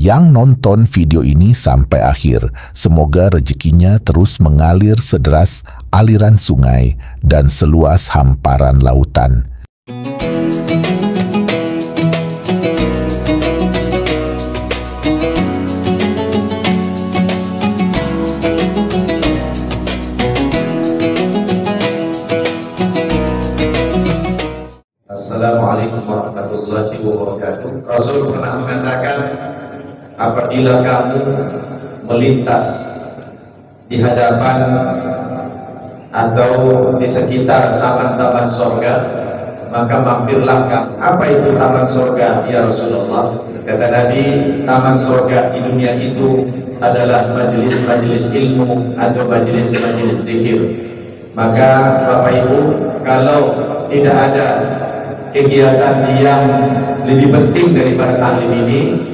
yang nonton video ini sampai akhir. Semoga rezekinya terus mengalir sederas aliran sungai dan seluas hamparan lautan. Assalamualaikum warahmatullahi wabarakatuh. Rasul pernah mengatakan, apabila kamu melintas di hadapan atau di sekitar taman-taman sorga, maka mampirlah kamu. Apa itu taman sorga ya Rasulullah? Kata Nabi, taman sorga di dunia itu adalah majelis-majelis ilmu atau majelis-majelis zikir. Maka Bapak Ibu, kalau tidak ada kegiatan yang lebih penting daripada taklim ini,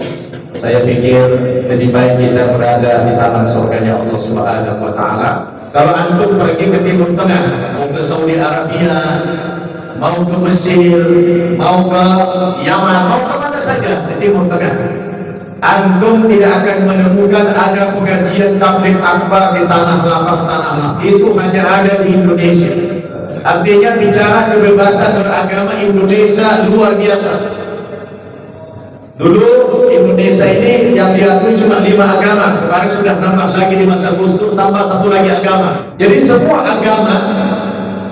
saya pikir lebih baik kita berada di taman surganya Allah Subhanahu wa Ta'ala. Kalau antum pergi ke Timur Tengah, mau ke Saudi Arabia, mau ke Mesir, mau ke Yaman, mau ke mana saja di Timur Tengah, antum tidak akan menemukan ada pengajian tabligh akbar di tanah lapang. Itu hanya ada di Indonesia. Artinya bicara kebebasan beragama Indonesia luar biasa. Dulu Indonesia ini yang diakui cuma 5 agama. Kemarin sudah nambah lagi di masa Gus Dur, tambah 1 lagi agama. Jadi semua agama,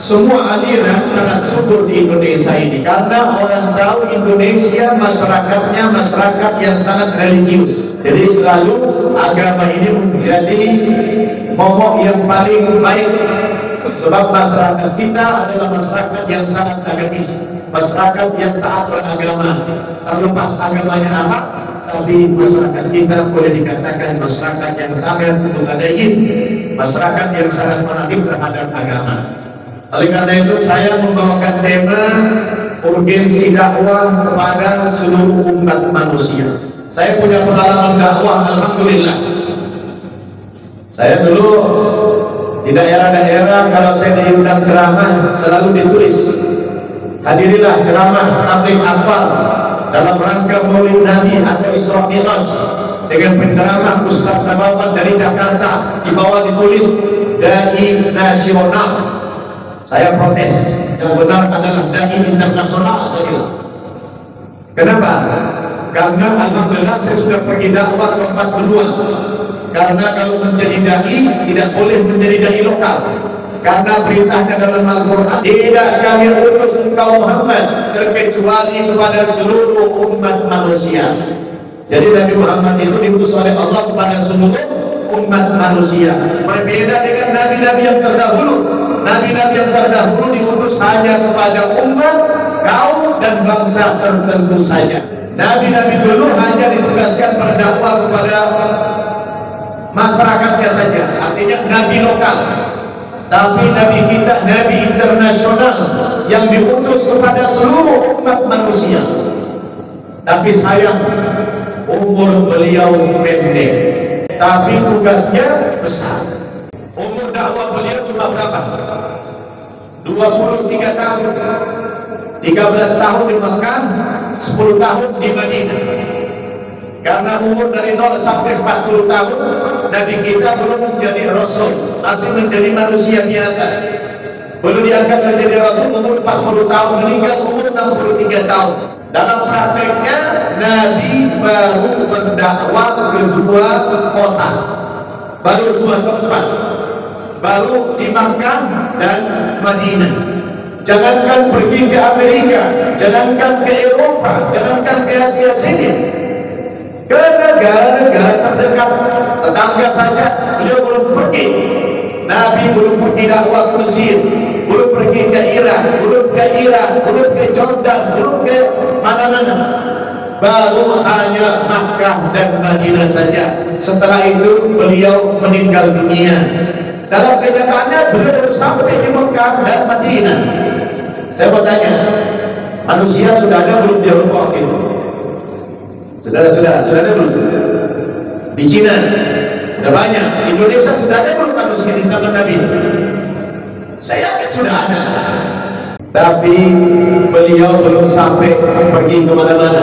semua aliran sangat subur di Indonesia ini. Karena orang tahu Indonesia masyarakatnya masyarakat yang sangat religius. Jadi selalu agama ini menjadi momok yang paling baik. Sebab masyarakat kita adalah masyarakat yang sangat agamis, masyarakat yang taat beragama. Terlepas agamanya apa, tapi masyarakat kita boleh dikatakan masyarakat yang sangat mutadayyin, masyarakat yang sangat fanatik terhadap agama. Oleh karena itu saya membawakan tema urgensi dakwah kepada seluruh umat manusia. Saya punya pengalaman dakwah, alhamdulillah. Saya dulu di daerah-daerah kalau saya diundang ceramah selalu ditulis, hadirilah ceramah tabligh akbar dalam rangka Maulid Nabi atau Isra Mi'raj dengan penceramah Ustaz Nabawan dari Jakarta. Di bawah ditulis dai nasional. Saya protes, yang benar adalah dai internasional. Saya bilang, kenapa? Karena alhamdulillah saya sudah pergi dakwah ke 4 benua. Karena kalau menjadi dai tidak boleh menjadi dai lokal. Karena perintahnya dalam Al-Quran, tidak kami utus engkau Muhammad terkecuali kepada seluruh umat manusia. Jadi Nabi Muhammad itu diutus oleh Allah kepada seluruh umat manusia. Berbeda dengan nabi-nabi yang terdahulu. Nabi-nabi yang terdahulu diutus hanya kepada umat, kaum dan bangsa tertentu saja. Nabi-nabi dulu hanya ditugaskan berdakwah kepada masyarakatnya saja, artinya nabi lokal. Tapi nabi kita nabi internasional yang diutus kepada seluruh umat manusia. Tapi sayang, umur beliau pendek, tapi tugasnya besar. Umur dakwah beliau cuma berapa? 23 tahun, 13 tahun di Makkah, 10 tahun di Madinah. Karena umur dari 0 sampai 40 tahun Nabi kita belum menjadi Rasul, masih menjadi manusia biasa. Belum diangkat menjadi Rasul umur 40 tahun, meninggal umur 63 tahun. Dalam prakteknya Nabi baru berdakwah ke 2 kota, baru 2 tempat, baru di Makkah dan Madinah. Jangankan pergi ke Amerika, jangankan ke Eropa, jangankan ke Asia sini, ke negara-negara terdekat tetangga saja beliau belum pergi. Nabi belum pergi dakwah ke Mesir, belum pergi ke Irak, belum ke Irak, belum ke Jordan, belum ke mana-mana. Baru hanya Makkah dan Madinah saja. Setelah itu beliau meninggal dunia. Dalam kenyataannya beliau baru sampai di Makkah dan Madinah. Saya mau tanya, manusia sudah ada belum di Eropa waktu itu? Sudah ada belum? Di Cina sudah banyak. Indonesia sudah ada belum manusia di zaman Nabi? Saya yakin sudah ada. Tapi beliau belum sampai pergi kemana-mana.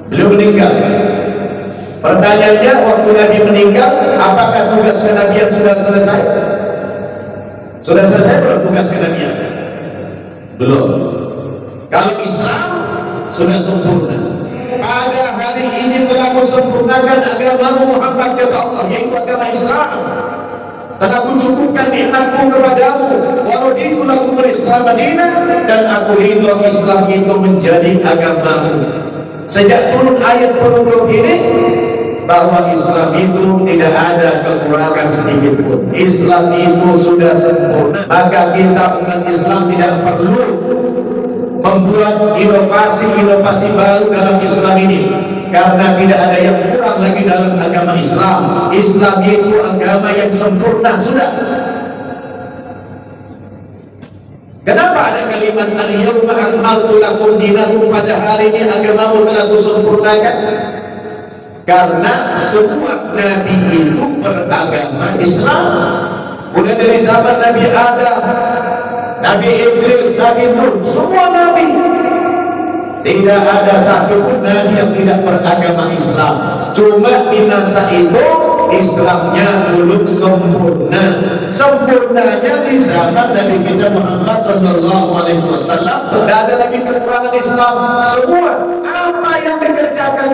Beliau meninggal. Pertanyaannya, waktu Nabi meninggal, apakah tugas kenabian sudah selesai? Sudah selesai belum tugas kenabian? Belum. Kalau Islam sudah sempurna. Pada hari ini telah kusempurnakan agamamu Muhammad, kata Allah, yaitu agama Islam. Telah kucukupkan nikmatku kepadamu, waraditu lakum al-Islam madinah, dan aku ridho Islam itu menjadi agamamu. Sejak turun ayat penutup ini, bahwa Islam itu tidak ada kekurangan sedikit pun. Islam itu sudah sempurna. Maka kita umat Islam tidak perlu membuat inovasi-inovasi baru dalam Islam ini, karena tidak ada yang kurang lagi dalam agama Islam. Islam itu agama yang sempurna sudah. Kenapa ada kalimat al-yawma akmaltu lakum dinakum, pada hari ini agamamu telah kusempurnakan? Karena semua nabi itu beragama Islam. Mulai dari zaman Nabi Adam, Nabi Idris, Nabi Nuh, semua nabi. Tidak ada satupun nabi yang tidak beragama Islam. Cuma di masa itu Islamnya belum sempurna. Sempurnanya di zaman Nabi kita Muhammad sallallahu alaihi wasallam. Tidak ada lagi kekurangan Islam. Semua apa yang dikerjakan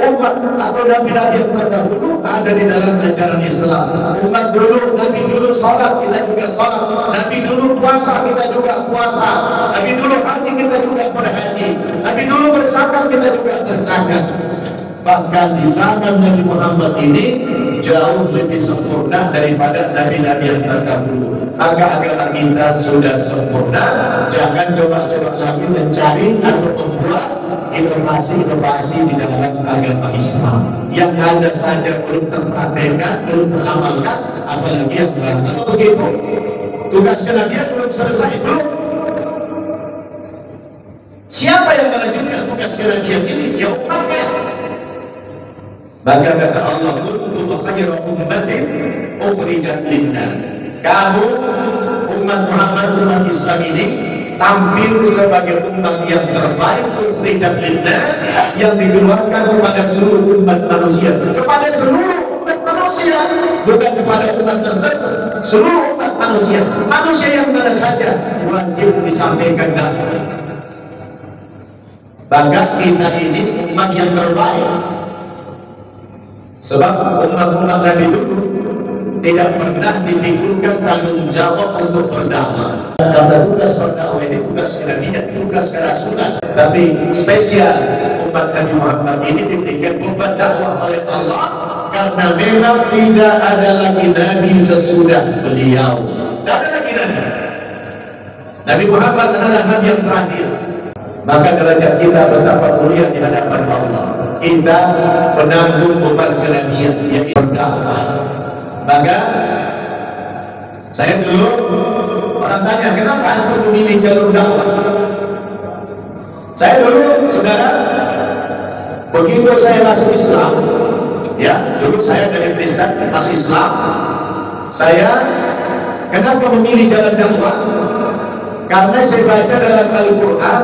umat atau nabi-nabi yang terdahulu ada di dalam ajaran Islam. Umat dulu, Nabi dulu sholat, kita juga sholat. Nabi dulu puasa, kita juga puasa. Nabi dulu haji, kita juga berhaji. Nabi dulu berzakat, kita juga berzakat. Bahkan di zaman Nabi Muhammad ini jauh lebih sempurna daripada nabi-nabi yang terdahulu. Maka agama kita sudah sempurna. Jangan coba-coba lagi mencari atau membuat inovasi-inovasi di dalam agama Islam yang ada saja belum terpraktekkan, belum teramalkan, apalagi yang baru. Kalau begitu, tugas kenabian belum selesai, belum. Siapa yang melanjutkan tugas kenabian ini? Ya umatnya. Maka kata Allah, kuntum khayra ummatin ukhrijat linnas. Kamu umat Muhammad, umat Islam ini tampil sebagai umat yang terbaik, ukhrijat linnas, yang dikeluarkan kepada seluruh umat manusia. Kepada seluruh umat manusia, bukan kepada umat tertentu. Seluruh umat manusia. Manusia yang mana saja wajib disampaikan dakwah. Bahkan kita ini umat yang terbaik. Sebab umat-umat Nabi dulu tidak pernah dipikulkan tanggung jawab untuk berdakwah. Karena tugas berdakwah ini tugas kenabian, tugas kerasulan. Tapi spesial umat Nabi Muhammad ini diberikan beban dakwah oleh Allah, karena memang tidak ada lagi nabi sesudah beliau. Tidak ada lagi nabi. Nabi Muhammad adalah nabi yang terakhir. Maka derajat kita betapa mulia di hadapan Allah. Kita menanggung beban kenabian, yaitu berdakwah. Maka saya dulu orang tanya, kenapa antum memilih jalur dakwah? Saya dulu, saudara, begitu saya masuk Islam, ya, dulu saya dari Kristen masuk Islam. Saya kenapa memilih jalan dakwah? Karena saya baca dalam Al-Quran,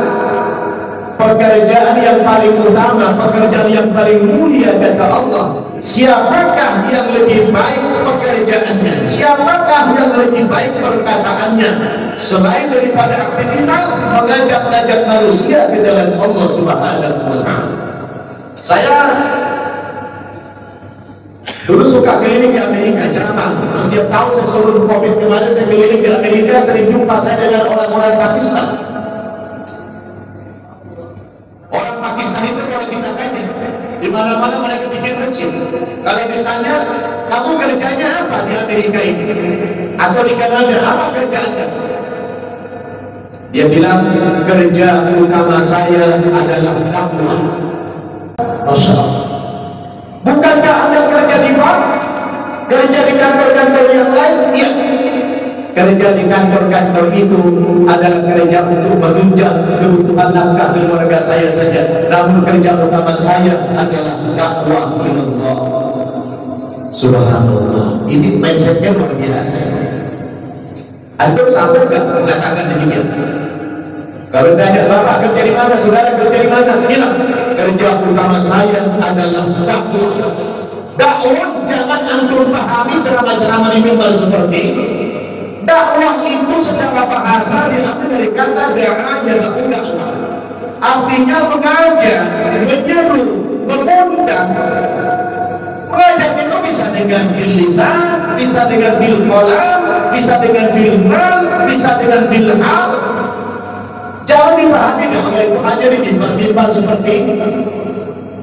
pekerjaan yang paling utama, pekerjaan yang paling mulia, kata Allah, siapakah yang lebih baik pekerjaannya, siapakah yang lebih baik perkataannya, selain daripada aktivitas mengajak-ajak manusia ke jalan Allah Subhanahu wa ta'ala. Saya dulu suka keliling di Amerika, ceramah. Setiap tahun saya sebelum Covid kemarin saya keliling di Amerika, sering jumpa saya dengan orang-orang Pakistan. Orang Pakistan itu kalau kita tanya, di mana-mana mereka bikin masjid. Kalau ditanya, kamu kerjanya apa di Amerika ini? Atau di Kanada, apa kerjaannya? Dia bilang, kerja utama saya adalah dakwah. Masya Allah. Bukankah Anda kerja di bank? Kerja di kantor-kantor yang lain? Iya. Kerja di kantor-kantor itu adalah kerja untuk menunjang kebutuhan nafkah keluarga saya saja. Namun kerja utama saya adalah dakwah ilallah. Subhanallah. Ini mindsetnya luar biasa. Antum sampai nggak mengatakan demikian? Kalau tanya, Bapak kerja di mana? Saudara kerja di mana? Bilang, kerja utama saya adalah dakwah. Dakwah jangan antum pahami ceramah-ceramah di mimbar seperti ini. Dakwah itu secara bahasa diambil dari kata dakwah. Artinya mengajak, menyeru, mengundang. Mengajak itu bisa dengan bil lisan, bisa dengan bil qalam, bisa dengan bil mal, bisa dengan bil hal. Jangan dipahami dakwah itu hanya di mimbar-mimbar seperti ini.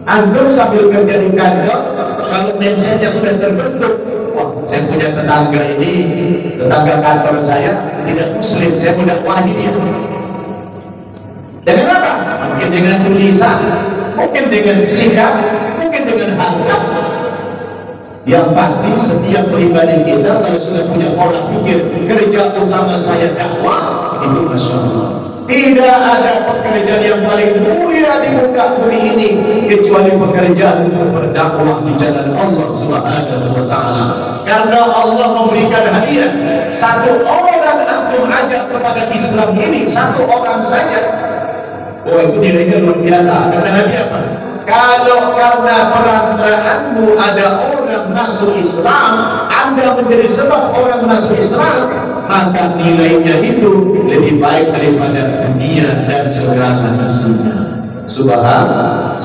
Antum sambil kerja di kantor, kalau mindsetnya sudah terbentuk, wah, saya punya tetangga ini, tetangga kantor saya tidak muslim, saya mau dakwahi dia. Dengan apa? Mungkin dengan tulisan, mungkin dengan sikap, mungkin dengan harta. Yang pasti setiap pribadi kita kalau sudah punya pola pikir kerja utama saya dakwah, itu Masya Allah. Tidak ada pekerjaan yang paling mulia di muka bumi ini kecuali pekerjaan untuk berdakwah di jalan Allah Subhanahu wa Ta'ala. Karena Allah memberikan hadiah, satu orang antum ajak kepada Islam ini, satu orang saja. Oh, itu nilainya luar biasa. Kata Nabi apa? Kalau karena perantaraanmu ada orang masuk Islam, Anda menjadi sebab orang masuk Islam, maka nilainya itu lebih baik daripada dunia dan segala isinya. Subhanallah.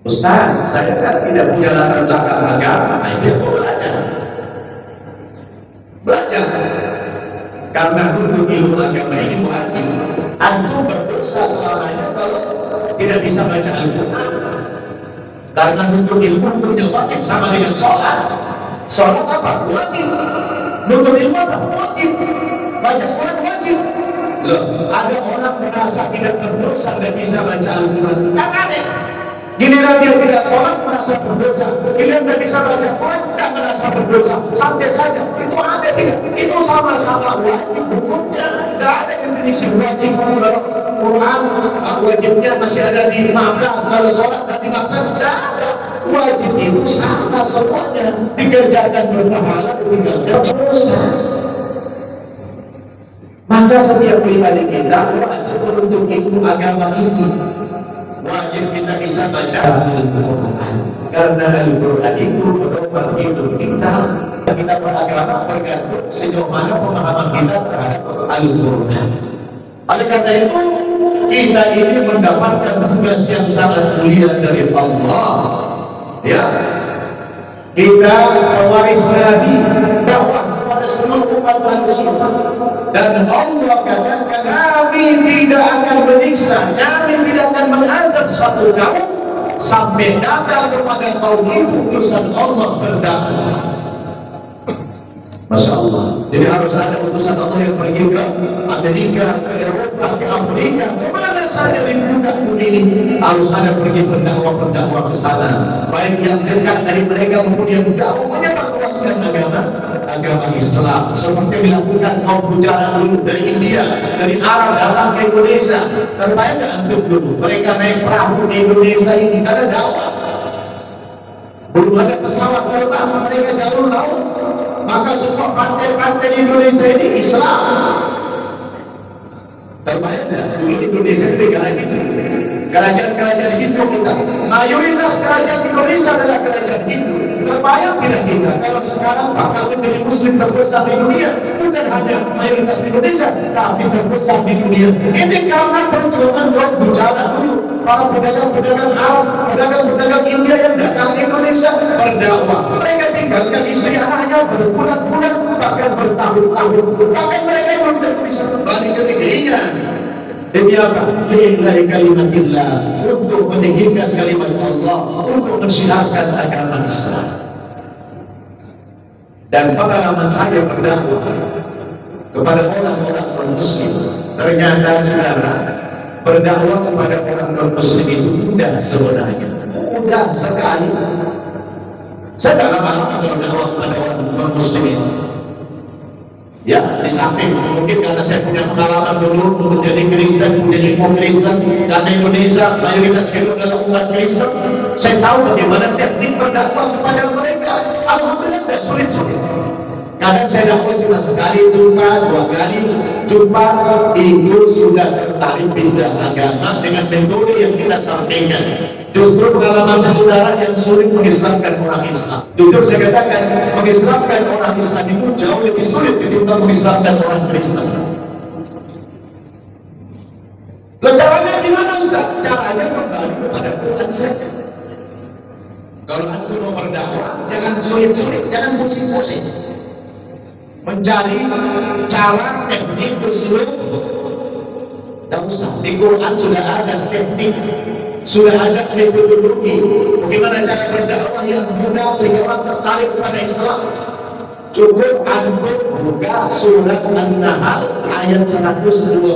Ustaz, saya kan tidak punya latar belakang agama, itu mau belajar. Karena untuk ilmu agama ini wajib. Antum berdosa selamanya kalau tidak bisa baca Al-Quran. Karena untuk ilmu hukumnya wajib, sama dengan sholat. Sholat apa? Wajib. Nuntut ilmu apa? Wajib. Baca Quran wajib. Loh, ada orang merasa tidak berdosa dan bisa baca Al-Quran. Kan aneh. Giliran dia tidak sholat merasa berdosa, giliran dia bisa baca Quran tidak merasa berdosa. Santai saja. Itu ada tidak? Itu sama-sama wajib hukumnya. Tidak ada definisi wajib. Kalau Quran wajibnya masih ada di makan, kalau sholat dan dimakan tidak ada. Wajib itu sama semuanya, dikerjakan berpahala, ditinggalkan berdosa. Maka setiap pribadi kita wajib menuntut ilmu agama ini. Wajib kita bisa baca Al-Quran, karena Al-Quran itu pedoman hidup kita. Kita beragama bergantung sejauh mana pemahaman kita terhadap Al-Quran. Oleh karena itu kita ini mendapatkan tugas yang sangat mulia dari Allah. Ya, kita pewaris Nabi, dakwah kepada seluruh umat manusia. Dan Allah katakan, kami tidak akan menyiksa, kami tidak akan mengazab suatu kaum sampai datang kepada kaum itu utusan Allah berdakwah. Masya Allah. Jadi harus ada utusan Allah yang pergi ke Amerika, ke Eropa, ke Afrika, kemana saja di muka bumi ini harus ada pergi pendakwah ke sana. Baik yang dekat dari mereka maupun yang jauh menyebarluaskan agama Islam. Seperti dilakukan kaum Gujarat dulu dari India, dari Arab datang ke Indonesia. Terbayang antum dulu mereka naik perahu di Indonesia ini karena dakwah. Belum ada pesawat terbang, mereka jalur laut. Maka semua pantai-pantai di Indonesia ini Islam. Terbayang dulu Indonesia ini negara Hindu. Kerajaan-kerajaan Hindu kita, mayoritas kerajaan Indonesia adalah kerajaan Hindu. Terbayang tidak kita kalau sekarang bakal menjadi Muslim terbesar di dunia? Bukan hanya mayoritas di Indonesia, tapi terbesar di dunia. Ini karena perjuangan kaum Gujarat dulu, para pedagang-pedagang Arab, pedagang-pedagang India yang datang ke Indonesia berdakwah. Mereka tinggalkan istri anaknya berbulan-bulan, bahkan bertahun-tahun. Bahkan mereka belum tentu bisa kembali ke negerinya. Demi apa? Lillahi kalimatillah, untuk meninggikan kalimat Allah, untuk mensyiarkan agama Islam. Dan pengalaman saya berdakwah kepada orang-orang non-muslim, ternyata saudara, berdakwah kepada orang non-muslim itu mudah sebenarnya, mudah sekali. Saya tidak lama-lama berdakwah kepada orang non-muslim itu. Ya, di samping mungkin karena saya punya pengalaman dulu menjadi Kristen, menjadi ilmu Kristen, karena Indonesia mayoritas itu adalah umat Kristen, saya tahu bagaimana teknik berdakwah kepada mereka. Alhamdulillah tidak sulit-sulit. Kadang saya dakwah cuma sekali jumpa, 2 kali jumpa, itu sudah tertarik pindah agama dengan metode yang kita sampaikan. Justru pengalaman saudara yang sulit mengislamkan orang Islam. Jujur saya katakan, mengislamkan orang Islam itu jauh lebih sulit ketimbang mengislamkan orang Kristen. Loh, caranya gimana Ustaz? Caranya kembali kepada Quran saja. Kalau antum mau berdakwah, jangan sulit-sulit, jangan pusing-pusing. Mencari cara, teknik, usul, tidak usah. Di Quran sudah ada teknik, sudah ada metodologi. Bagaimana cara berdakwah yang mudah sehingga orang tertarik kepada Islam. Cukup antum buka surat An-Nahl ayat 125.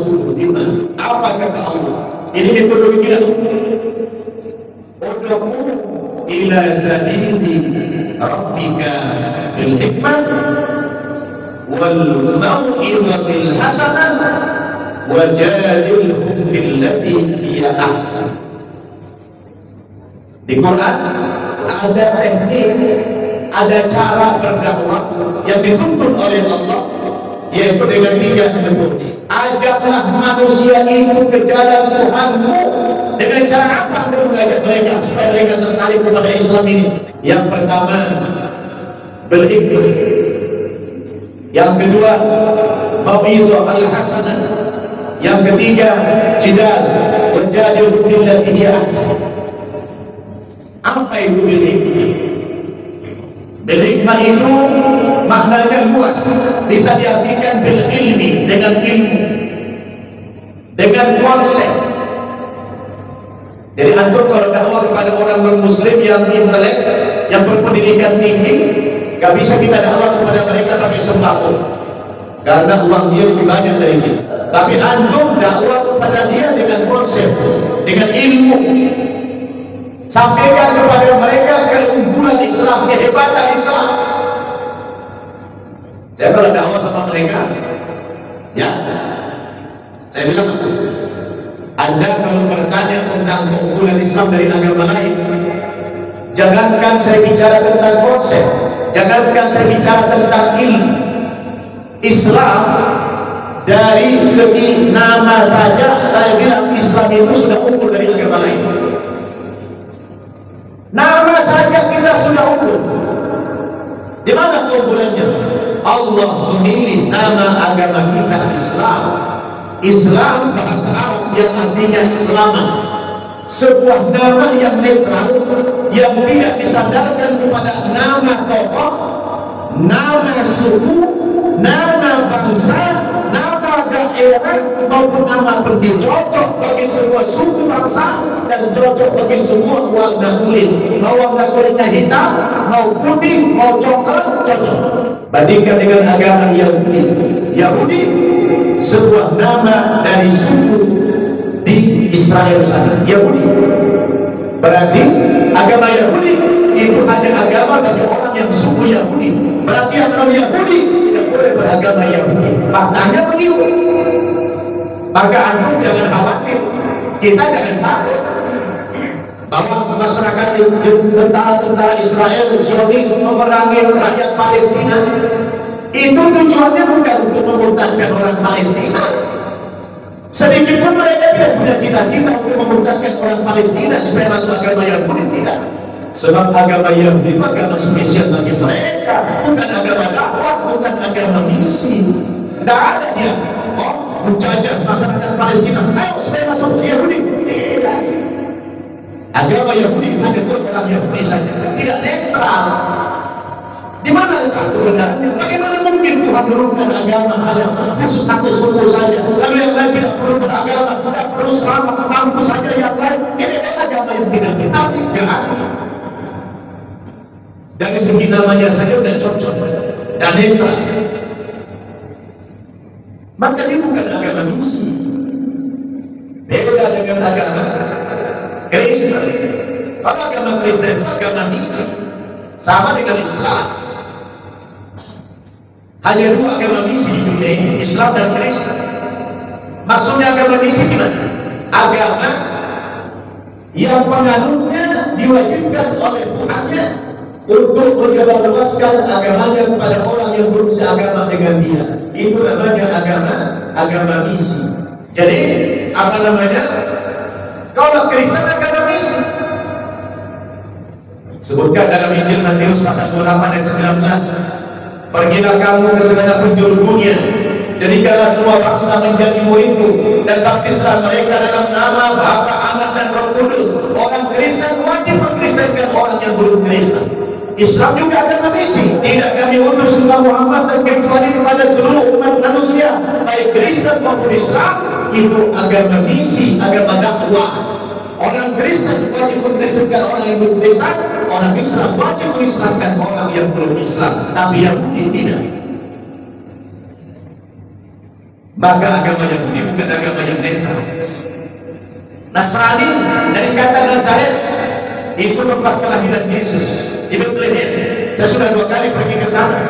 Apa kata Allah? Ini metodologi kita. Ud'u ila sabili rabbika bil hikmah wal mau'izatil hasanah wajadilhum billati hiya ahsan. Di Quran ada teknik, ada cara berdakwah yang dituntut oleh Allah, yaitu dengan 3 metode. Ajaklah manusia itu ke jalan Tuhanmu. Dengan cara apa Anda mengajak mereka supaya mereka tertarik kepada Islam ini? Yang pertama, berhikmah. Yang kedua, mau'izah al-hasanah. Yang ketiga, jidal, wajadilhum billati hiya ahsan. Apa itu bil-hikmah? Bil-hikmah itu maknanya luas, bisa diartikan bil-ilmi, dengan ilmu, dengan konsep. Jadi antum kalau dakwah kepada orang non-muslim yang intelek, yang berpendidikan tinggi, gak bisa kita dakwah kepada mereka pakai sembako, karena uang dia lebih banyak dari kita. Tapi antum dakwah kepada dia dengan konsep, dengan ilmu. Sampaikan kepada mereka keunggulan Islam, kehebatan Islam. Saya kalau dakwah sama mereka, ya, saya bilang, Anda kalau bertanya tentang keunggulan Islam dari agama lain, jangankan saya bicara tentang konsep, jangankan saya bicara tentang ilmu. Islam dari segi nama saja, saya bilang Islam itu sudah unggul dari agama lain. Nama saja kita sudah unggul. Di mana keunggulannya? Allah memilih nama agama kita Islam. Islam bahasa Arab yang artinya selamat. Sebuah nama yang netral, yang tidak disandarkan kepada nama tokoh, nama suku, nama bangsa, nama daerah maupun nama pergi, cocok bagi semua suku bangsa dan cocok bagi semua warna kulit. Mau warna kulitnya hitam, mau putih, mau coklat, cocok. Bandingkan dengan agama Yahudi. Yahudi sebuah nama dari suku di Israel sana, Yahudi. Berarti agama Yahudi itu hanya agama bagi orang yang suku Yahudi. Berarti agama Yahudi tidak boleh beragama Yahudi. Faktanya begitu. Maka antum jangan khawatir, kita jangan takut bahwa masyarakat tentara Israel Zionis memerangi rakyat Palestina. Itu tujuannya bukan untuk memurtadkan orang Palestina. Sedikit pun mereka tidak punya cita-cita untuk memurtadkan orang Palestina supaya masuk agama Yahudi, tidak. Sebab agama Yahudi itu agama spesial bagi mereka, bukan agama dakwah, bukan agama misi. Tidak ada dia, oh, menjajah masyarakat Palestina, ayo supaya masuk ke Yahudi. Tidak. Agama Yahudi hanya buat orang Yahudi saja, tidak netral. Di mana letak kebenarannya? Bagaimana mungkin Tuhan menurunkan agama hanya khusus satu suku saja, lalu yang lain tidak perlu beragama, tidak perlu selamat, mampu saja yang lain? Ini agama yang tidak benar, tidak ada. Dari segi namanya saja sudah cocok dan netral. Maka ini bukan agama misi, beda dengan agama Kristen. Kalau agama Kristen itu agama misi, sama dengan Islam. Hanya 2 agama misi di dunia ini, Islam dan Kristen. Maksudnya agama misi gimana? Agama yang penganutnya diwajibkan oleh Tuhannya untuk menyebarluaskan agamanya kepada orang yang belum seagama dengan dia. Itu namanya agama misi. Jadi apa namanya? Kalau Kristen agama misi. Sebutkan dalam Injil Matius pasal 28 ayat 19. Pergilah kamu ke segala penjuru dunia, jadikanlah semua bangsa menjadi muridku, dan baptislah mereka dalam nama Bapa, Anak, dan Roh Kudus. Orang Kristen wajib mengkristenkan orang yang belum Kristen. Islam juga agama misi. Tidak kami utus Nabi Muhammad kecuali kepada seluruh umat manusia, baik Kristen maupun Islam. Itu agama misi, agama dakwah. Orang Kristen wajib mengkristenkan orang yang belum Kristen. Orang Islam wajib mengislamkan orang yang belum Islam. Tapi Yahudi tidak. Maka agama Yahudi bukan agama yang netral. Nasrani dari kata Nazaret itu tempat kelahiran Yesus di Bethlehem. Saya sudah 2 kali pergi ke sana.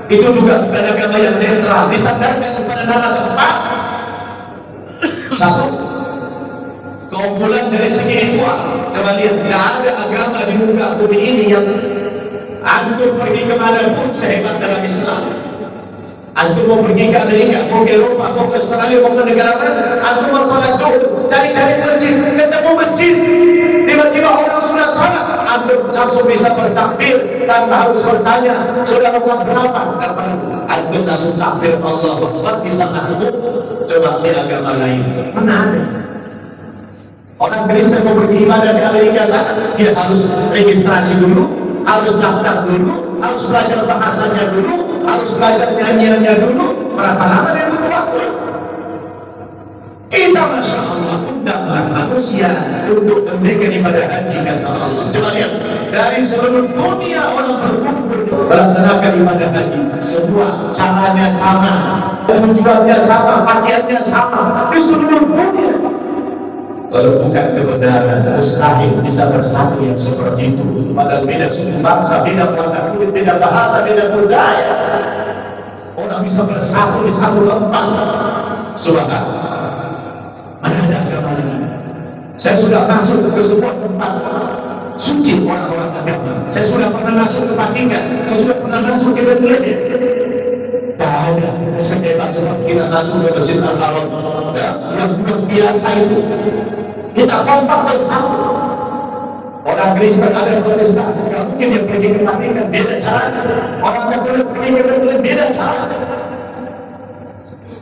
Itu juga bukan agama yang netral, disandarkan kepada nama tempat. Satu, keunggulan dari segi ritual. Coba lihat, tidak ada agama di muka bumi ini yang antum pergi kemana pun sehebat dalam Islam. Antum mau pergi ke Amerika, mau ke Eropa, mau ke Australia, mau ke negara mana, antum mau salat Jumat, cari-cari masjid, ketemu masjid, tiba-tiba orang sudah salat, antum langsung bisa bertakbir tanpa harus bertanya sudah rakaat berapa. Antum langsung takbir Allahu Akbar, bisa masuk. Coba lihat agama lain, mana ada? Orang Kristen mau pergi ibadah di Amerika sana, dia harus registrasi dulu, harus daftar dulu, harus belajar bahasanya dulu, harus belajar nyanyiannya dulu. Berapa lama dia butuh waktu? Kita Masya Allah undanglah manusia untuk mereka ibadah haji kata Allah. Coba lihat, dari seluruh dunia orang berkumpul melaksanakan ibadah haji. Semua caranya sama, tujuannya sama, pakaiannya sama di seluruh dunia. Kalau bukan kebenaran, mustahil bisa bersatu yang seperti itu. Padahal beda suku bangsa, beda warna kulit, beda bahasa, beda budaya. Orang bisa bersatu di satu tempat. Subhanallah. Mana ada agama lagi? Saya sudah masuk ke sebuah tempat suci orang-orang agama. Saya sudah pernah masuk ke Vatikan. Saya sudah pernah masuk ke Bethlehem. Tak ada sehebat seperti kita masuk ke Masjid Al-Haram. Yang luar biasa itu. Kita kompak bersama. Orang Kristen ada yang Protestan, nggak mungkin yang pergi ke Vatikan, beda caranya. Orang Katolik pergi ke Bethlehem, beda caranya.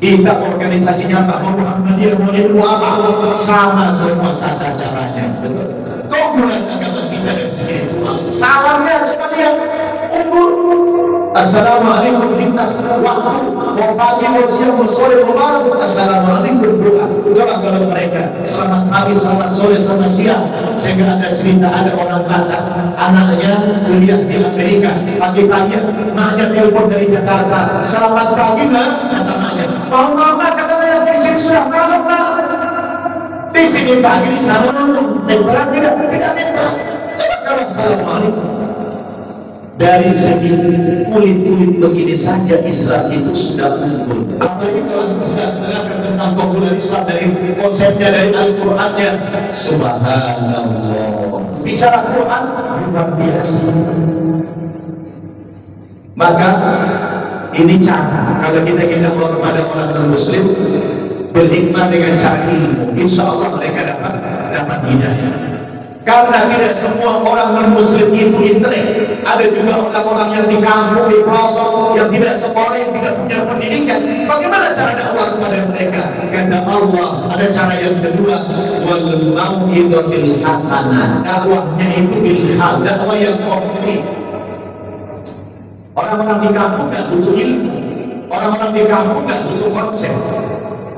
Kita organisasinya Pak Muhammadiyah boleh apa? Sama semua tata caranya. Keunggulan agama kita dari segi ritual. Salamnya coba lihat, umur. Assalamualaikum lintas waktu, mau pagi, mau siang, mau sore, mau malam. Assalamualaikum doa. Coba kalau mereka selamat pagi, selamat sore, selamat siang. Sehingga ada cerita, ada orang Batak, anaknya kuliah di Amerika. Pagi-pagi maknya telepon dari Jakarta, selamat pagi nak, kata maknya. Mau mama, katanya di sini sudah malam nak. Di sini pagi, di sana malam. Netral tidak netral. Coba kalau assalamualaikum. Dari segi kulit-kulit begini saja Islam itu sudah unggul. Apalagi kalau sudah menerangkan tentang keunggulan Islam dari konsepnya, dari Al-Qur'annya. Subhanallah. Bicara Quran luar biasa. Maka ini cara kalau kita ingin dakwah kepada orang non-Muslim, berhikmah dengan cara ilmu. Insya Allah mereka dapat hidayah. Karena tidak semua orang non-Muslim itu intelek. Ada juga orang-orang yang di kampung, di pelosok, yang tidak sekolah, yang tidak punya pendidikan. Bagaimana cara dakwah kepada mereka? Kata Allah, ada cara yang kedua, wal mau'izatil hasanah. Dakwahnya itu bil hal, dakwah yang konkret. Orang-orang di kampung tidak butuh ilmu. Orang-orang di kampung tidak butuh konsep.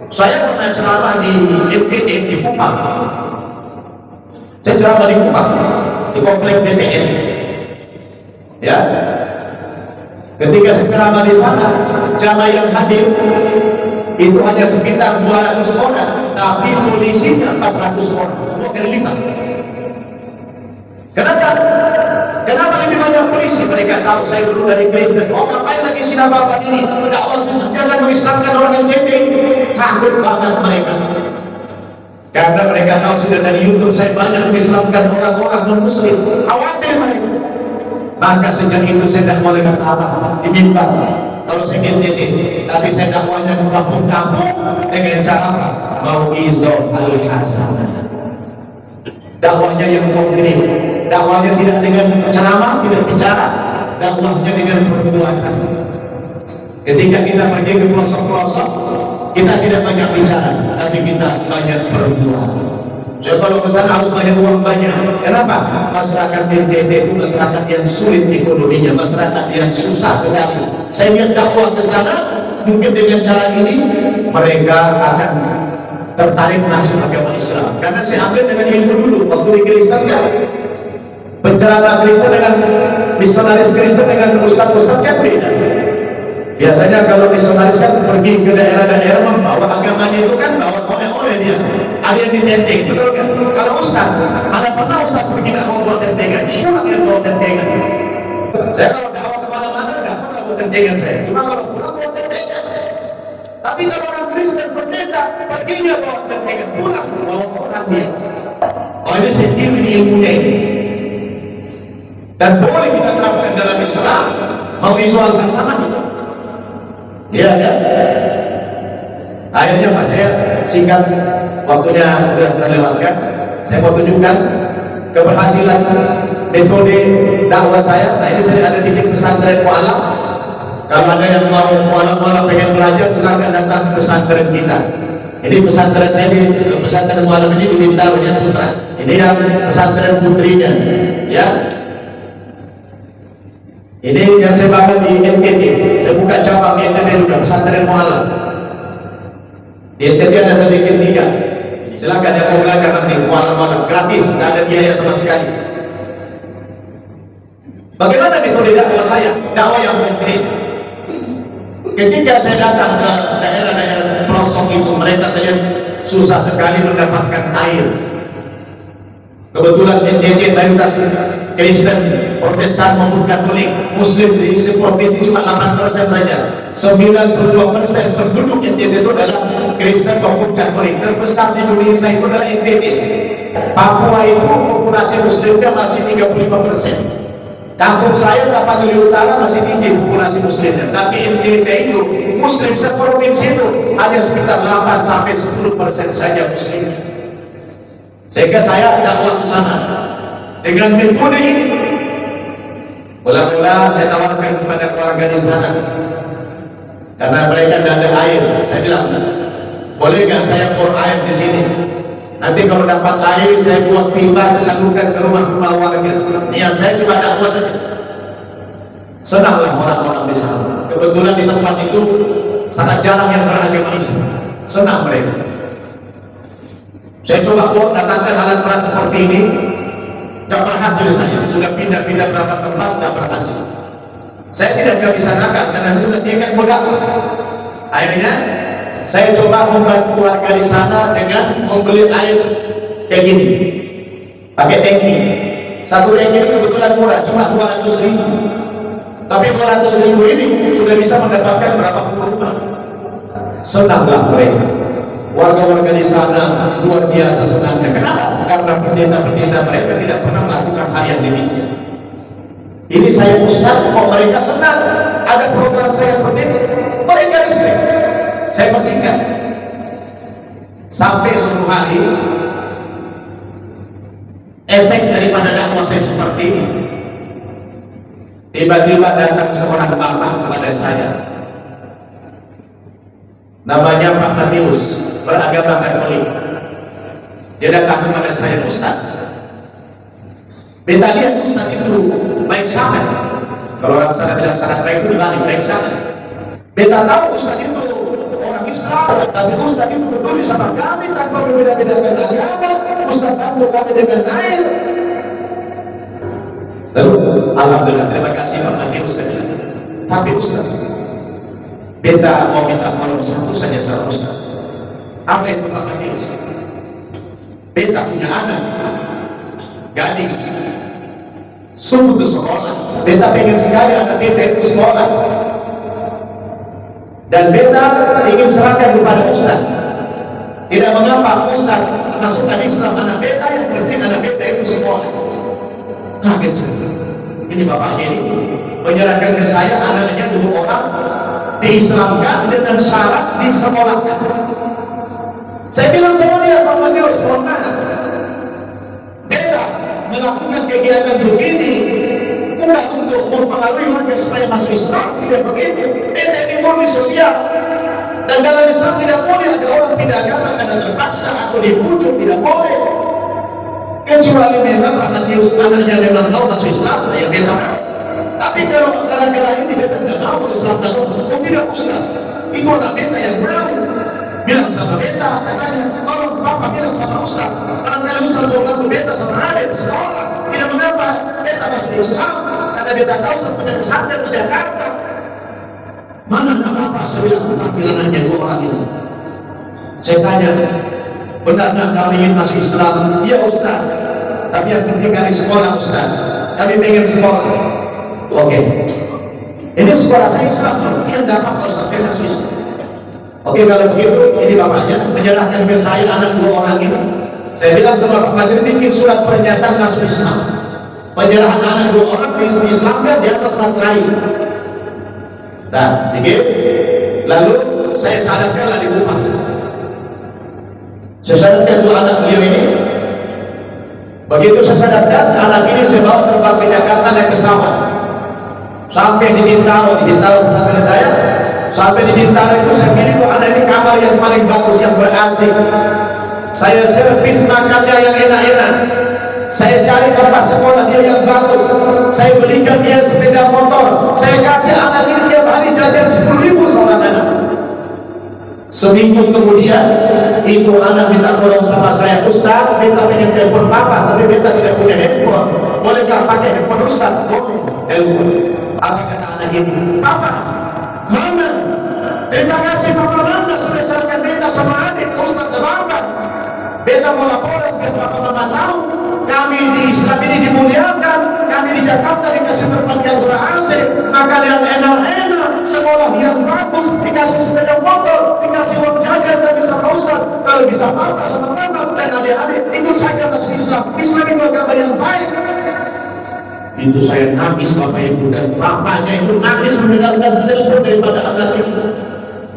Saya pernah ceramah di MTN di Kupang. Saya ceramah di Kupang, di komplek BTN. Ya, ketika saya ceramah di sana, jamaah yang hadir itu hanya sekitar 200 orang, tapi polisinya 400 orang, 2 kali lipat. Kenapa? Kenapa lebih banyak polisi? Mereka tahu saya dulu dari Kristen. Oh, ngapain lagi sinar bapak ini? Dakwah jangan mengislamkan orang yang cengeng. Takut banget mereka. Karena mereka tahu sudah dari YouTube saya banyak mengislamkan orang-orang non-Muslim. Khawatir mereka. Maka sejak itu saya tidak boleh berceramah di mimbar kalau saya NTT, tapi saya dakwahnya ke kampung-kampung dengan cara apa? Mau'izah al-hasanah, dakwahnya yang konkret, dakwahnya tidak dengan ceramah, tidak bicara, dakwahnya dengan perbuatan. Ketika kita pergi ke pelosok-pelosok, kita tidak banyak bicara, tapi kita banyak berbuat. Saya kalau ke sana harus banyak uang banyak. Kenapa? Masyarakat NTT itu masyarakat yang sulit ekonominya, masyarakat yang susah sekali. Saya lihat dakwah ke sana, mungkin dengan cara ini mereka akan tertarik masuk agama Islam. Karena saya ambil dengan ilmu dulu waktu di Kristen kan. Penceramah Kristen dengan misionaris Kristen dengan ustadz-ustadz kan beda. Biasanya kalau misionaris kan pergi ke daerah-daerah membawa agamanya itu kan bawa oleh-oleh dia. Ada yang ditenteng, betul kan? Kalau ustaz, mana pernah ustaz pergi nak bawa tentengan? Pulang yang bawa tentengan. Saya kalau dakwah kemana-mana nggak pernah bawa tentengan saya. Cuma kalau pulang bawa tentengan. Tapi kalau orang Kristen pendeta perginya bawa tentengan, pulang bawa orang dia. Oh ini sendiri ini ilmunya ini. Dan boleh kita terapkan dalam Islam. Mau visualkan sama kita. Iya kan? Akhirnya Pak saya singkat, waktunya sudah terlewatkan. Saya mau tunjukkan keberhasilan metode dakwah saya. Nah ini saya ada di pesantren Mu'alaf. Kalau ada yang mau Mu'alaf pengen belajar, silakan datang ke pesantren kita. Ini pesantren saya di pesantren Mu'alaf ini di Wintarnya Putra. Ini yang pesantren putrinya, ya. Ini yang saya bangun di NTT. Saya buka cabang di NTT juga, pesantren Mu'alaf. Di NTT ada sedikit 3. Silakan yang mau belajar nanti Mu'alaf gratis, tidak ada biaya sama sekali. Bagaimana metode dakwah saya? Dakwah yang konkret. Ketika saya datang ke daerah-daerah pelosok itu, mereka saya susah sekali mendapatkan air. Kebetulan NTT mayoritas Kristen, Protestan maupun Katolik, Muslim di provinsi cuma 8% saja. 92% penduduk NTT itu adalah Kristen maupun Katolik. Terbesar di Indonesia itu adalah NTT. Papua itu populasi Muslimnya masih 35%. Kampung saya Tapanuli Utara masih tinggi populasi Muslimnya. Tapi NTT itu Muslim seprovinsi itu hanya sekitar 8-10% saja Muslim. Sehingga saya dakwah ke sana dengan metode ini. Mula-mula saya tawarkan kepada keluarga di sana, karena mereka tidak ada air. Saya bilang, boleh nggak saya pour air di sini? Nanti kalau dapat air, saya buat pipa, saya salurkan ke rumah-rumah warga. Niat saya cuma dakwah saja. Senanglah orang-orang di sana. Kebetulan di tempat itu sangat jarang yang beragama Islam. Senang mereka. Saya coba buat datangkan alat berat seperti ini, tidak berhasil saya. Sudah pindah-pindah berapa tempat, tidak berhasil. Saya tidak bisa nakal karena saya sudah tingkat berdakwah. Akhirnya saya coba membantu warga di sana dengan membeli air kayak gini, pakai tangki. Satu tangki itu kebetulan murah, cuma 200.000. Tapi 200.000 ini sudah bisa mendapatkan berapa puluh rumah. Senanglah mereka. Warga-warga di sana luar biasa senangnya. Kenapa? Karena pendeta-pendeta mereka tidak pernah melakukan hal yang demikian. Ini saya ustaz, kok mereka senang ada program saya seperti ini. Mereka respect. Saya persingkat sampai 10 hari. Efek daripada dakwah saya seperti ini, tiba-tiba datang seorang bapak kepada saya, namanya Pak Matius, beragama Katolik. Dia datang kepada saya, Ustaz, beta lihat Ustaz itu baik sangat. Kalau orang sana bilang sangat baik itu dibalik, baik sangat. Beta tahu Ustaz itu orang Islam, tapi Ustaz itu peduli sama kami tanpa berbeda-bedakan agama. Ustaz bantu kami dengan air. Lalu, alhamdulillah, terima kasih Pak Matius. Tapi Ustaz, beta mau minta tolong satu saja sama Ustaz. Apa itu Pak Matius? Beta punya anak gadis sungguh ke sekolah. Beta pengen sekali anak beta itu sekolah, dan beta ingin serahkan kepada Ustaz. Tidak mengapa Ustaz masukkan Islam anak beta, yang penting anak beta itu sekolah. Kaget saya. ini bapaknya ini, menyerahkan ke saya anaknya 2 orang diislamkan dengan syarat disekolahkan. Saya bilang sama dia, Pak Matius, mohon maaf, beta melakukan kegiatan begini bukan untuk mempengaruhi warga supaya masuk Islam, tidak begitu. Beta ini murni sosial, dan dalam Islam tidak boleh ada orang pindah agama karena terpaksa atau dibujuk, tidak boleh. Kecuali memang Pak Matius anaknya memang mau masuk Islam, ya beta mau. Tapi kalau gara-gara ini beta tidak mau Islam dan oh tidak Ustaz, itu anak beta yang mau. Bilang sama beta, katanya, tolong Bapak bilang sama Ustaz, barangkali Ustaz mau bantu beta sama adik sekolah. Tidak mengapa, beta masuk Islam, karena beta tahu Ustaz punya pesantren di Jakarta. Mana nak Bapak? Saya bilang, bilang aja 2 orang ini. Saya tanya, benar nak kami ingin masuk Islam? Iya Ustaz, tapi yang penting kami sekolah Ustaz. Kami pengen sekolah. Oke. Ini sekolah saya Islam, yang dapat Ustaz beta masuk Islam. Oke, kalau begitu, ini bapaknya menyerahkan ke saya anak 2 orang ini. Saya bilang sama Pak Madri, bikin surat pernyataan masuk Islam. Penyerahan anak 2 orang diislamkan di atas materai. Nah, bikin. Lalu saya sadarkanlah di rumah. Saya sadarkan 2 anak beliau ini. Begitu saya sadarkan, anak ini saya bawa terbang ke Jakarta naik pesawat. Sampai di Bintaro pesantren saya. Sampai di Bintaro itu saya pilih tuh anak ini kamar yang paling bagus, yang ber-AC. Saya servis makannya yang enak-enak. Saya cari tempat sekolah dia yang bagus. Saya belikan dia sepeda motor. Saya kasih anak ini tiap hari jajan 10.000 seorang anak. Seminggu kemudian itu anak minta tolong sama saya, Ustaz, beta pengen telepon Papa, tapi beta tidak punya handphone. Bolehkah pakai handphone Ustaz? Boleh. Telepon. Apa kata anak ini? Papa, Mama, terima kasih Papa Mama sudah serahkan beta sama adik ke Ustaz dan Bapak. Beta mau laporan biar Papa Mama tahu kami di Islam ini dimuliakan, kami di Jakarta dikasih tempat yang ber-AC, makan yang enak-enak, sekolah yang bagus, dikasih sepeda motor, dikasih uang jajan dan bisa ke Ustaz. Kalau bisa Papa sama Mama dan adik-adik ikut saja masuk Islam. Islam itu agama yang baik. Itu saya nangis Bapak Ibu, dan bapaknya itu nangis mendengarkan telepon daripada anak itu.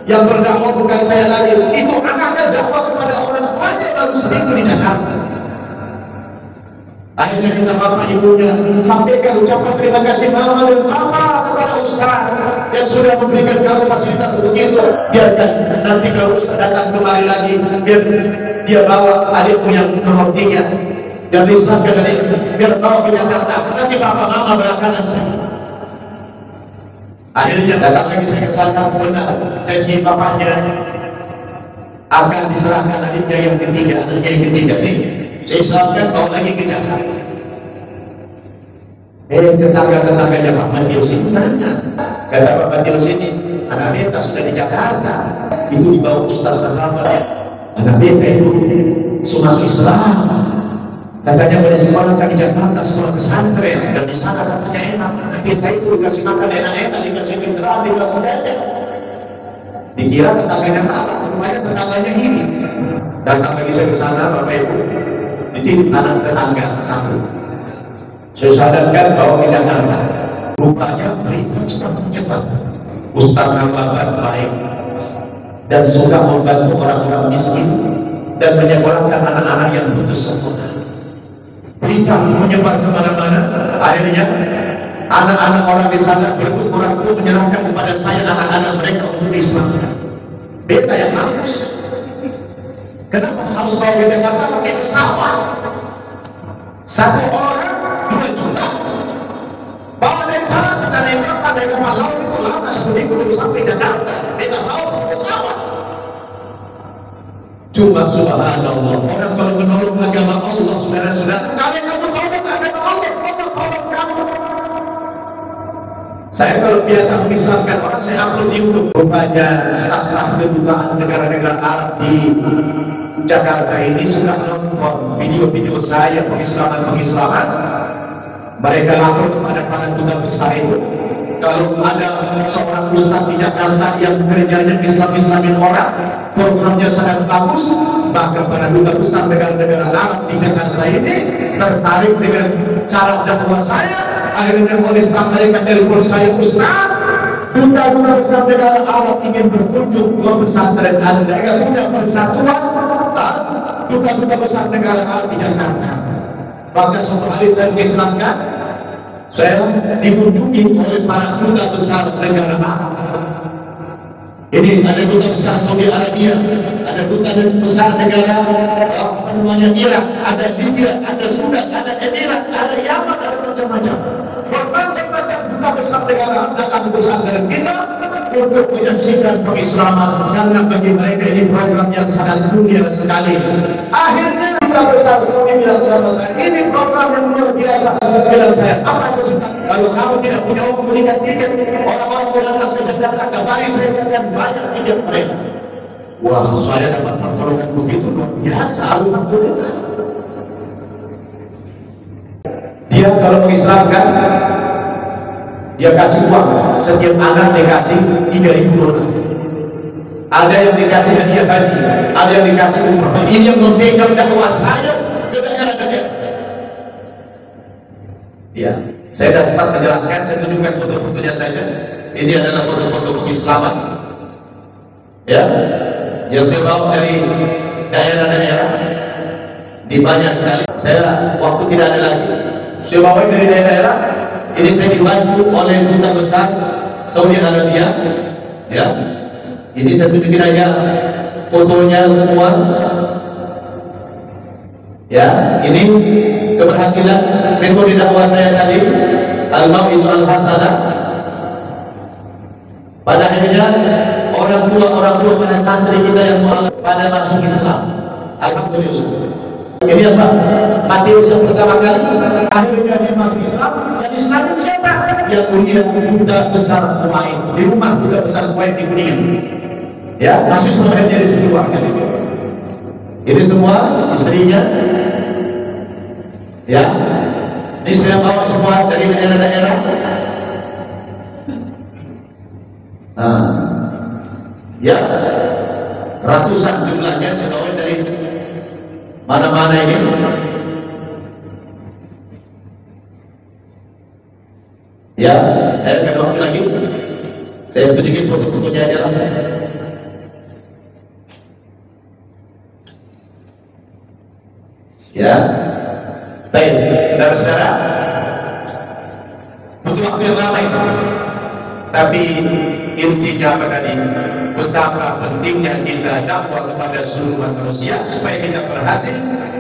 Yang berdakwah bukan saya lagi, itu anaknya dakwah kepada orang tuanya baru seminggu di Jakarta. Akhirnya kita Bapak Ibunya sampaikan ucapan terima kasih Mama dan Papa kepada Ustaz yang sudah memberikan kamu fasilitas begitu. Biarkan nanti kalau Ustaz datang kemari lagi, biar dia bawa adikmu yang nomor 3 dan diislamkan dari biar bawa ke Jakarta. Nanti Bapak Mama belakangan saya. Akhirnya datang lagi saya ke sana, benar janji bapaknya akan diserahkan adiknya yang ketiga, anaknya yang ketiga ini. Saya islamkan bawa lagi ke Jakarta. Tetangga-tetangganya Pak Matius ini nanya, kata Pak Matius ini, anak beta sudah di Jakarta, itu dibawa Ustaz Rahmat ya. Anak beta itu sunnah Islam. Katanya boleh sekolahkan di Jakarta, sekolah pesantren, dan di sana katanya enak. Kita itu dikasih makan enak-enak, dikasih kendaraan, dikasih jajan. Dikira tetangganya marah, rupanya tetangganya ini. Datang lagi saya ke sana, Bapak Ibu, dititip anak tetangga satu. Saya sadarkan bawa ke Jakarta. Rupanya berita sudah menyebar. Ustaz Rahmat baik dan suka membantu orang-orang miskin dan menyekolahkan anak-anak yang putus sekolah. Berita menyebar kemana-mana. Akhirnya anak-anak orang di sana berebut orang tua menyerahkan kepada saya anak-anak mereka untuk diislamkan. Beta yang mampus. Kenapa harus bawa ke Jakarta pakai pesawat? Satu orang 2 juta. Bawa dari sana kita naik kapal, dari kapal laut itu lama 1 minggu baru sampai Jakarta. Beta bawa pakai pesawat. Cuma subhanallah, orang kalau menolong agama Allah, saudara-saudara, kalian kamu tolong agama Allah, tolong kamu. Saya kalau biasa mengislamkan orang, saya upload di YouTube. Rupanya staf-staf kedutaan negara-negara Arab di Jakarta ini suka nonton video-video saya pengislaman. Mereka lapor kepada para duta besar itu, kalau ada seorang ustaz di Jakarta yang kerjanya Islam-Islamin orang, programnya sangat bagus, maka para duta besar negara-negara Arab di Jakarta ini tertarik dengan cara dakwah saya. Akhirnya oleh staf mereka telepon saya, Ustaz, duta-duta besar negara Arab ingin berkunjung ke pesantren Anda. Yang punya persatuan duta-duta besar negara Arab di Jakarta. Maka suatu hari saya mengislamkan, saya dikunjungi oleh para duta besar negara Arab. Ini ada duta besar Saudi Arabia, ada duta besar negara Irak, ada Libya, ada Sudan, ada Emirat, ada Yaman, ada macam-macam. Bermacam-macam duta besar negara datang besar dari kita untuk menyaksikan pengislaman, karena bagi mereka ini program yang sangat mulia sekali. Akhirnya duta besar Saudi bilang sama saya, ini program yang luar biasa. Bilang saya, apa itu Ustaz? Kalau kamu tidak punya uang belikan tiket, orang-orang mau datang ke Jakarta, kabari saya akan banyak tiket mereka. Wah, saya dapat pertolongan begitu luar biasa. Alhamdulillah. Dia kalau mengislamkan, dia kasih uang, setiap anak dikasih 3.000 dolar. Ada yang dikasih hadiah haji, ada yang dikasih umrah. Ini yang memegang dakwah saya ke daerah-daerah. Ya, saya sudah sempat menjelaskan, saya tunjukkan foto-fotonya saja. Ini adalah foto-foto pengislaman, ya, yang saya bawa dari daerah-daerah, di banyak sekali. Saya waktu tidak ada lagi, saya bawa dari daerah-daerah. Ini saya dibantu oleh duta besar Saudi Arabia, ya. Ini saya tunjukin aja fotonya semua, ya. Ini keberhasilan metode dakwah saya tadi, al-mau'izah al-hasanah. Pada akhirnya orang tua pada santri kita yang pada masuk Islam, alhamdulillah. Ini apa? Matius yang pertama kali akhirnya dia masuk Islam. Dan Islam siapa? Yang kuliah duta besar Kuwait, di rumah duta besar Kuwait di Kuningan. Ya, masuk Islam akhirnya dari sini keluarga. Ini semua istrinya. Ya, ini saya bawa semua dari daerah-daerah. Nah, ya, ratusan jumlahnya saya bawa dari mana-mana ini. Ya, saya nggak ada waktu lagi. Saya tunjukin foto-fotonya aja lah. Ya, baik, saudara-saudara, butuh waktu yang lama itu. Tapi intinya apa tadi? Betapa pentingnya kita dakwah kepada seluruh manusia supaya kita berhasil.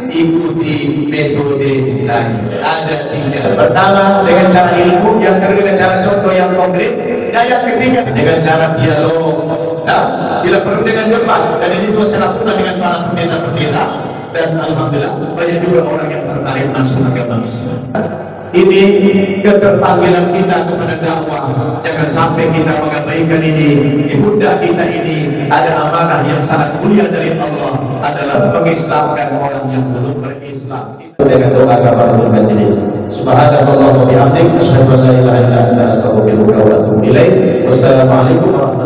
Ikuti metode lagi. Ada 3. Pertama dengan cara ilmu, yang kedua dengan cara contoh yang konkret, dan yang ketiga dengan cara dialog. Nah, bila perlu dengan debat. Dan ini juga saya lakukan dengan para pendeta-pendeta. Dan alhamdulillah banyak juga orang yang tertarik masuk agama Islam. Ini keterpanggilan kita kepada dakwah. Jangan sampai kita mengabaikan ini. Di pundak kita ini ada amanah yang sangat mulia dari Allah, adalah mengislamkan orang yang belum berislam. Dengan doa kafaratul majlis. Subhanallah wa bihamdihi, asyhadu an la ilaha illa anta, astaghfiruka wa atubu ilaik. Wassalamualaikum warahmatullahi wabarakatuh.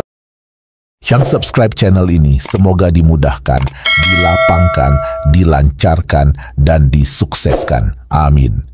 Yang subscribe channel ini semoga dimudahkan, dilapangkan, dilancarkan, dan disukseskan. Amin.